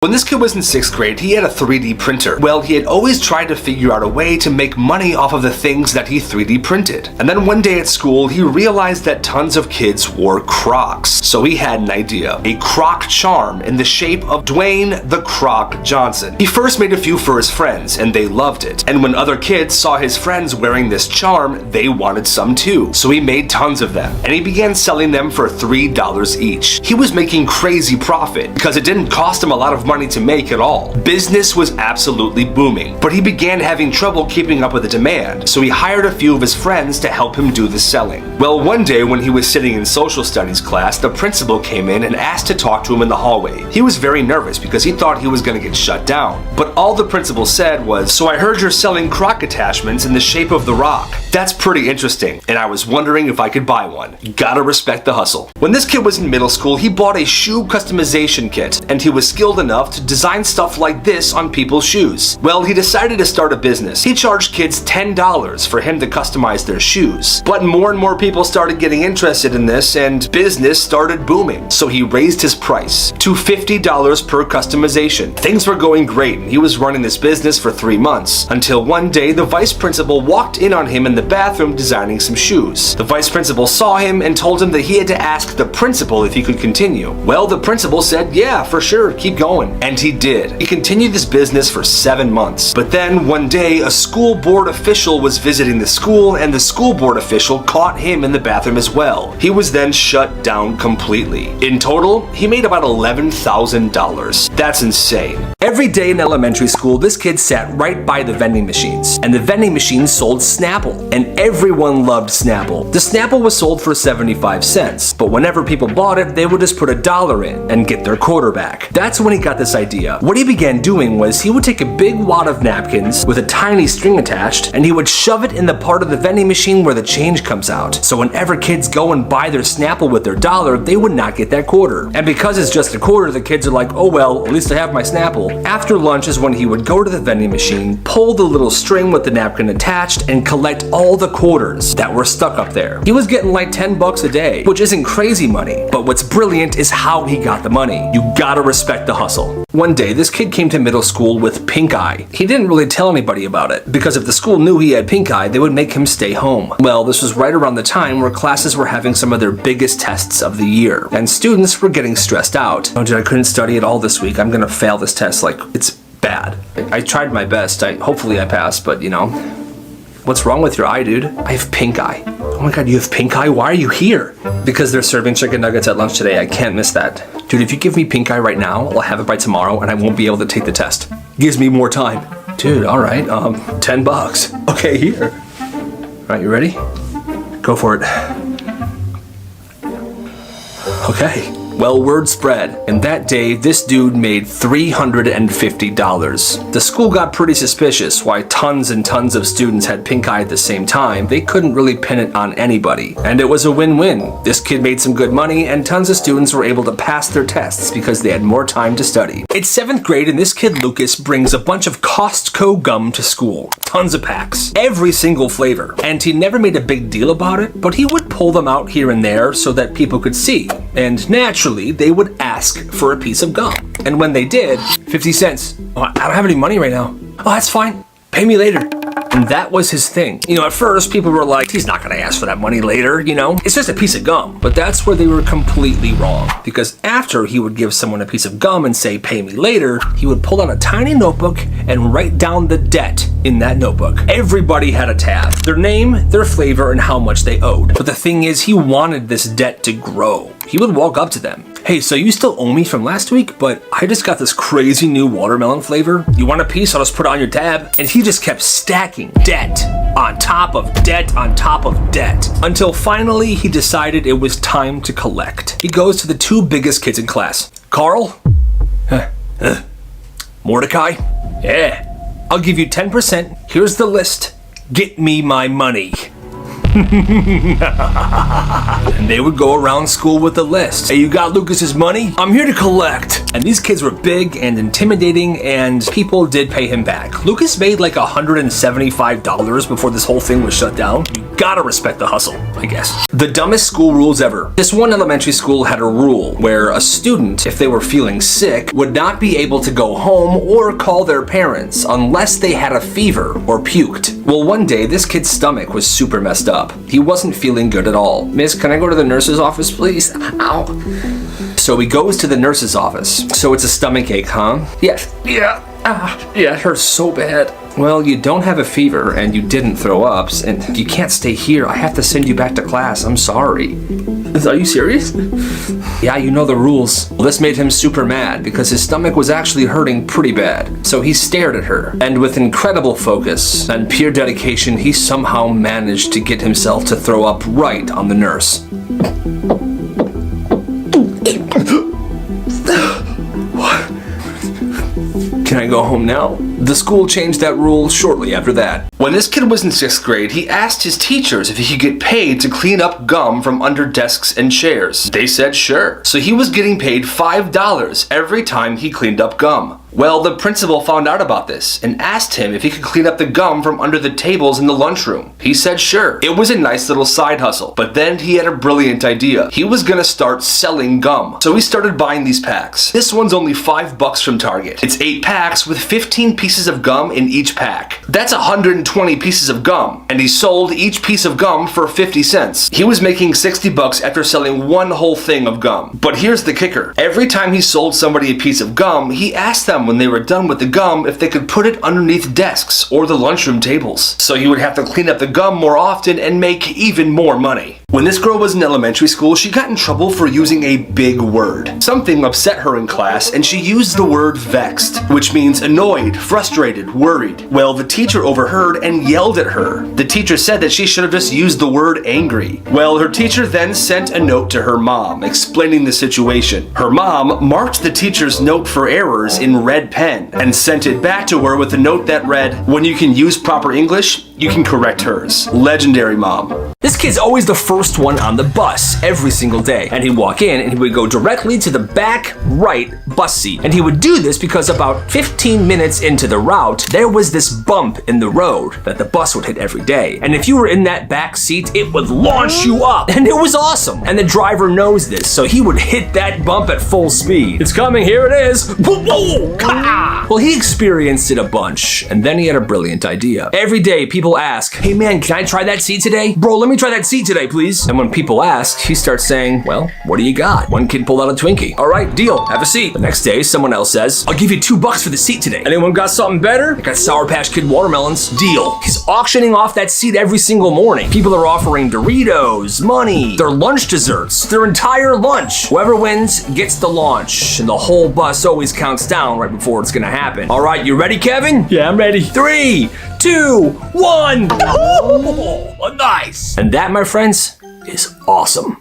When this kid was in 6th grade, he had a 3D printer. Well, he had always tried to figure out a way to make money off of the things that he 3D printed. And then one day at school, he realized that tons of kids wore Crocs. So he had an idea. A Croc charm in the shape of Dwayne the Croc Johnson. He first made a few for his friends, and they loved it. And when other kids saw his friends wearing this charm, they wanted some too. So he made tons of them, and he began selling them for $3 each. He was making crazy profit because it didn't cost him a lot of money to make at all. Business was absolutely booming, but he began having trouble keeping up with the demand, so he hired a few of his friends to help him do the selling. Well, one day when he was sitting in social studies class, the principal came in and asked to talk to him in the hallway. He was very nervous because he thought he was going to get shut down, but all the principal said was, "So I heard you're selling Croc attachments in the shape of the Rock. That's pretty interesting, and I was wondering if I could buy one." Gotta respect the hustle. When this kid was in middle school, he bought a shoe customization kit, and he was skilled enough to design stuff like this on people's shoes. Well, he decided to start a business. He charged kids $10 for him to customize their shoes. But more and more people started getting interested in this, and business started booming. So he raised his price to $50 per customization. Things were going great, and he was running this business for 3 months, until one day the vice principal walked in on him in the bathroom designing some shoes. The vice principal saw him and told him that he had to ask the principal if he could continue. Well, the principal said, "Yeah, for sure, keep going." And he did. He continued this business for 7 months. But then one day, a school board official was visiting the school, and the school board official caught him in the bathroom as well. He was then shut down completely. In total, he made about $11,000. That's insane. Every day in elementary school, this kid sat right by the vending machines, and the vending machines sold Snapple, and everyone loved Snapple. The Snapple was sold for 75 cents, but whenever people bought it, they would just put $1 in and get their quarter back. That's when he got this idea. What he began doing was he would take a big wad of napkins with a tiny string attached, and he would shove it in the part of the vending machine where the change comes out. So whenever kids go and buy their Snapple with their $1, they would not get that quarter. And because it's just a quarter, the kids are like, "Oh well, at least I have my Snapple." After lunch is when he would go to the vending machine, pull the little string with the napkin attached, and collect all the quarters that were stuck up there. He was getting like $10 a day, which isn't crazy money, but what's brilliant is how he got the money. You gotta respect the hustle. One day, this kid came to middle school with pink eye. He didn't really tell anybody about it, because if the school knew he had pink eye, they would make him stay home. Well, this was right around the time where classes were having some of their biggest tests of the year, and students were getting stressed out. "Oh, dude, I couldn't study at all this week. I'm gonna fail this test. Like, it's bad. I tried my best. Hopefully I passed, but you know. What's wrong with your eye, dude?" "I have pink eye." "Oh my god, you have pink eye? Why are you here?" "Because they're serving chicken nuggets at lunch today. I can't miss that." "Dude, if you give me pink eye right now, I'll have it by tomorrow and I won't be able to take the test. Gives me more time." "Dude, alright, $10. Okay, here." "Alright, you ready? Go for it." Okay. Well, word spread, and that day, this dude made $350. The school got pretty suspicious why tons and tons of students had pink eye at the same time. They couldn't really pin it on anybody. And it was a win-win. This kid made some good money, and tons of students were able to pass their tests because they had more time to study. It's 7th grade, and this kid Lucas brings a bunch of Costco gum to school. Tons of packs. Every single flavor. And he never made a big deal about it, but he would pull them out here and there so that people could see. And naturally, they would ask for a piece of gum. And when they did, 50 cents. "Oh, I don't have any money right now." "Oh, that's fine. Pay me later." And that was his thing. You know, at first people were like, "He's not gonna ask for that money later, you know? It's just a piece of gum." But that's where they were completely wrong. Because after he would give someone a piece of gum and say, "Pay me later," he would pull out a tiny notebook and write down the debt in that notebook. Everybody had a tab. Their name, their flavor, and how much they owed. But the thing is, he wanted this debt to grow. He would walk up to them. "Hey, so you still owe me from last week, but I just got this crazy new watermelon flavor. You want a piece? I'll just put it on your tab." And he just kept stacking debt on top of debt on top of debt, until finally he decided it was time to collect. He goes to the 2 biggest kids in class. "Carl? Mordecai? Yeah. I'll give you 10%. Here's the list. Get me my money." And they would go around school with the list. "Hey, you got Lucas's money? I'm here to collect." And these kids were big and intimidating, and people did pay him back. Lucas made like $175 before this whole thing was shut down. You gotta respect the hustle, I guess. The dumbest school rules ever. This one elementary school had a rule where a student, if they were feeling sick, would not be able to go home or call their parents unless they had a fever or puked. Well, one day, this kid's stomach was super messed up. He wasn't feeling good at all. Miss, can I go to the nurse's office, please? Ow. So he goes to the nurse's office. So it's a stomach ache, huh? Yes. Yeah. Yeah, it hurts so bad. Well, you don't have a fever and you didn't throw up, and you can't stay here. I have to send you back to class. I'm sorry. Are you serious? Yeah, you know the rules. Well, this made him super mad because his stomach was actually hurting pretty bad. So he stared at her, and with incredible focus and pure dedication, he somehow managed to get himself to throw up right on the nurse. Can I go home now? The school changed that rule shortly after that. When this kid was in 6th grade, he asked his teachers if he could get paid to clean up gum from under desks and chairs. They said sure. So he was getting paid $5 every time he cleaned up gum. Well, the principal found out about this and asked him if he could clean up the gum from under the tables in the lunchroom. He said sure. It was a nice little side hustle, but then he had a brilliant idea. He was gonna start selling gum. So he started buying these packs. This one's only $5 from Target. It's 8 packs with 15 pieces of gum in each pack. That's 120 pieces of gum, and he sold each piece of gum for 50 cents. He was making $60 after selling one whole thing of gum. But here's the kicker. Every time he sold somebody a piece of gum, he asked them when they were done with the gum if they could put it underneath desks or the lunchroom tables. So he would have to clean up the gum more often and make even more money. When this girl was in elementary school, she got in trouble for using a big word. Something upset her in class, and she used the word vexed, which means annoyed, frustrated, worried. Well, the teacher overheard and yelled at her. The teacher said that she should have just used the word angry. Well, her teacher then sent a note to her mom explaining the situation. Her mom marked the teacher's note for errors in red pen and sent it back to her with a note that read, "When you can use proper English, you can correct hers." Legendary mom. This kid's always the first one on the bus every single day, and he'd walk in and he would go directly to the back right bus seat. And he would do this because about 15 minutes into the route, there was this bump in the road that the bus would hit every day. And if you were in that back seat, it would launch you up, and it was awesome. And the driver knows this, so he would hit that bump at full speed. It's coming, here it is. Well, he experienced it a bunch, and then he had a brilliant idea. Every day, people ask, "Hey man, can I try that seat today? Bro, let me try that seat today, please." And when people ask, he starts saying, "Well, what do you got?" One kid pulled out a Twinkie. "All right, deal, have a seat." The next day, someone else says, "I'll give you $2 for the seat today." Anyone got something better? I got Sour Patch Kid watermelons. Deal. He's auctioning off that seat every single morning. People are offering Doritos, money, their lunch desserts, their entire lunch. Whoever wins gets the launch, and the whole bus always counts down right before it's gonna happen. All right, you ready, Kevin? Yeah, I'm ready. 3, 2, 1. Oh, nice. And that, my friends, is awesome.